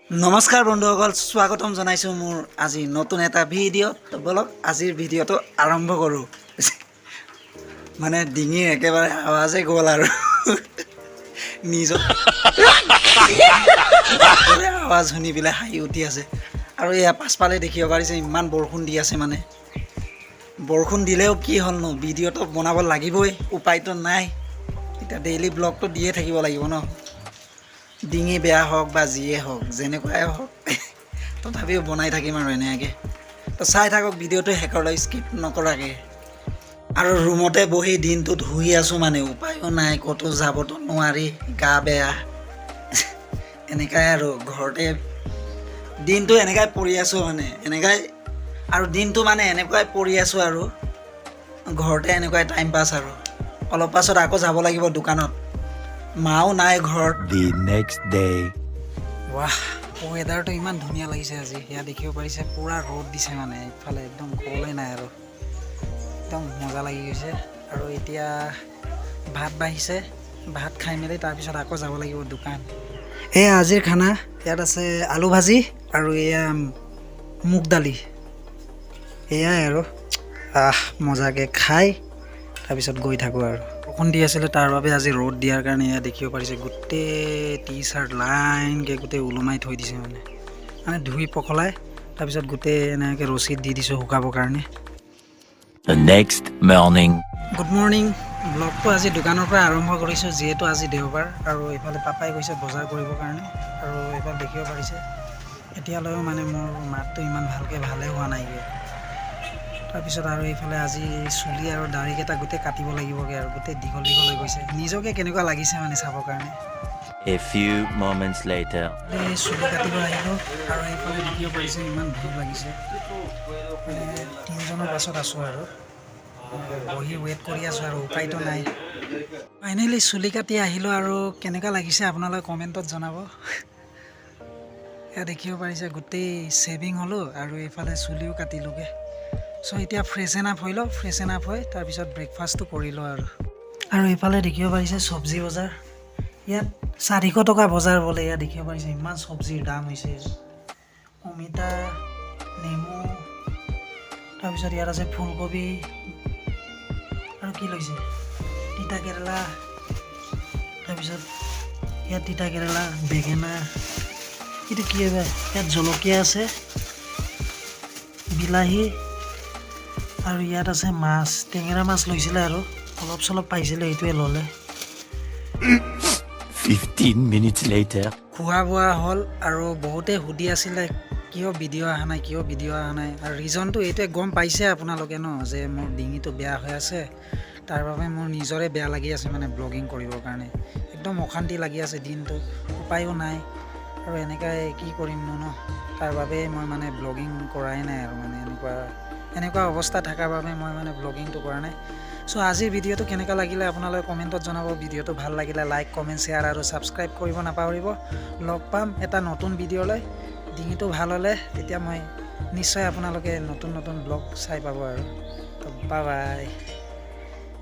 নমস্কাৰ বন্ধুসকল স্বাগতম জনাইছো মোৰ আজি নতুন এটা ভিডিঅ' তো বলক আজিৰ ভিডিঅ'টো আৰম্ভ কৰোঁ মানে ডিঙিৰ একেবাৰে আৱাজে গ'ল আৰু নিজৰ আৱাজ শুনি পেলাই হাঁহি উঠি আছে আৰু এয়া পাছফালে দেখিব পাৰিছে ইমান বৰষুণ দি আছে মানে বৰষুণ দিলেও কি হ'লনো ভিডিঅ'টো বনাব লাগিবই উপায়তো নাই এতিয়া ডেইলি ব্লগটো দিয়ে থাকিব লাগিব ন ডিঙি বেয়া হওক বা যিয়ে হওক যেনেকুৱাই হওক তথাপিও বনাই থাকিম আৰু এনেকৈ তো চাই থাকক ভিডিঅ'টো শেষলৈ স্কিপ নকৰাকৈ আৰু ৰুমতে বহি দিনটোত শুই আছোঁ মানে উপায়ো নাই ক'তো যাবতো নোৱাৰি গা বেয়া এনেকুৱাই আৰু ঘৰতে দিনটো এনেকুৱাই পৰি আছোঁ মানে এনেকুৱাই আৰু দিনটো মানে এনেকুৱাই পৰি আছোঁ আৰু ঘৰতে এনেকুৱাই টাইম পাছ আৰু অলপ পাছত আকৌ যাব লাগিব দোকানত মাও নাই ঘৰত The next day. ৱাহ ৱেডাৰটো ইমান ধুনীয়া লাগিছে আজি ইয়াত দেখিব পাৰিছে পূৰা ৰ'দ দিছে মানে ইফালে একদম ক'বলৈ নাই আৰু একদম মজা লাগি গৈছে আৰু এতিয়া ভাত বাঢ়িছে ভাত খাই মেলি তাৰপিছত আকৌ যাব লাগিব দোকান এয়া আজিৰ খানা ইয়াত আছে আলু ভাজি আৰু এয়া মুগ দালি এয়াই আৰু মজাকৈ খাই তাৰপিছত গৈ থাকোঁ আৰু বৰষুণ দি আছিলে তাৰ বাবে আজি ৰ'দ দিয়াৰ কাৰণে এয়া দেখিব পাৰিছে গোটেই টি চাৰ্ট লাইনকৈ গোটেই ওলোমাই থৈ দিছে মানে ধুই পখলাই তাৰপিছত গোটেই এনেকৈ ৰছীত দি দিছোঁ শুকাবৰ কাৰণে The next morning. Good morning ব্লগটো আজি দোকানৰ পৰা আৰম্ভ কৰিছোঁ যিহেতু আজি দেওবাৰ আৰু এইফালে পাপাই গৈছে বজাৰ কৰিবৰ কাৰণে আৰু এইফালে দেখিব পাৰিছে এতিয়ালৈও মানে মোৰ মাতটো ইমান ভালে হোৱা নাইগৈ তাৰপিছত আৰু এইফালে আজি চুলি আৰু দাড়িকেইটা গোটেই কাটিব লাগিবগৈ আৰু গোটেই দীঘল হৈ গৈছে নিজকে কেনেকুৱা লাগিছে মানে চাবৰ কাৰণে A few moments later. এই চুলি কাটিব আহিলোঁ আৰু এইফালে দেখিব পাৰিছে ইমান ভিৰ লাগিছে মানে 3জনৰ পাছত আছোঁ আৰু বহি ৱেইট কৰি আছোঁ আৰু উপায়তো নাই ফাইনেলি চুলি কাটি আহিলোঁ আৰু কেনেকুৱা লাগিছে আপোনালোকে কমেণ্টত জনাব এয়া দেখিব পাৰিছে গোটেই ছেভিং হ'লোঁ আৰু এইফালে চুলিও কাটিলোঁগৈ চ' এতিয়া ফ্ৰেছেন আপ হৈ লওঁ ফ্ৰেছেন আপ হৈ তাৰপিছত ব্ৰেকফাষ্টটো কৰি লওঁ আৰু এইফালে দেখিব পাৰিছে চব্জি বজাৰ ইয়াত 400 টকা বজাৰ বোলে ইয়াত দেখিব পাৰিছে ইমান চব্জিৰ দাম হৈছে অমিতা নেমু তাৰপিছত ইয়াত আছে ফুলকবি আৰু কি লৈছে তিতা কেৰেলা তাৰপিছত ইয়াত তিতা কেৰেলা বেঙেনা এইটো কি এইবাৰ ইয়াত জলকীয়া আছে বিলাহী আৰু ইয়াত আছে মাছ টেঙেৰা মাছ লৈছিলে আৰু অলপ চলপ পাইছিলে এইটোৱে ল'লে 15 minutes later. খোৱা বোৱা হ'ল আৰু বহুতে সুধি আছিলে কিয় ভিডিঅ' অহা নাই আৰু ৰিজনটো এইটোৱে গম পাইছে আপোনালোকে ন যে মোৰ ডিঙিটো বেয়া হৈ আছে তাৰ বাবে মোৰ নিজৰে বেয়া লাগি আছে মানে ব্লগিং কৰিবৰ কাৰণে একদম অশান্তি লাগি আছে দিনটো উপায়ো নাই আৰু এনেকৈ কি কৰিমনো ন তাৰ বাবে মই মানে ব্লগিং কৰাই নাই আৰু মানে এনেকুৱা অৱস্থা থকাৰ বাবে মই মানে ব্লগিংটো কৰা নাই চ' আজিৰ ভিডিঅ'টো কেনেকুৱা লাগিলে আপোনালোকে কমেণ্টত জনাব ভিডিঅ'টো ভাল লাগিলে লাইক কমেণ্ট শ্বেয়াৰ আৰু ছাবস্ক্ৰাইব কৰিব নাপাহৰিব লগ পাম এটা নতুন ভিডিঅ'লৈ ডিঙিটো ভাল হ'লে তেতিয়া মই নিশ্চয় আপোনালোকে নতুন ব্লগ চাই পাব আৰু তো বাই বাই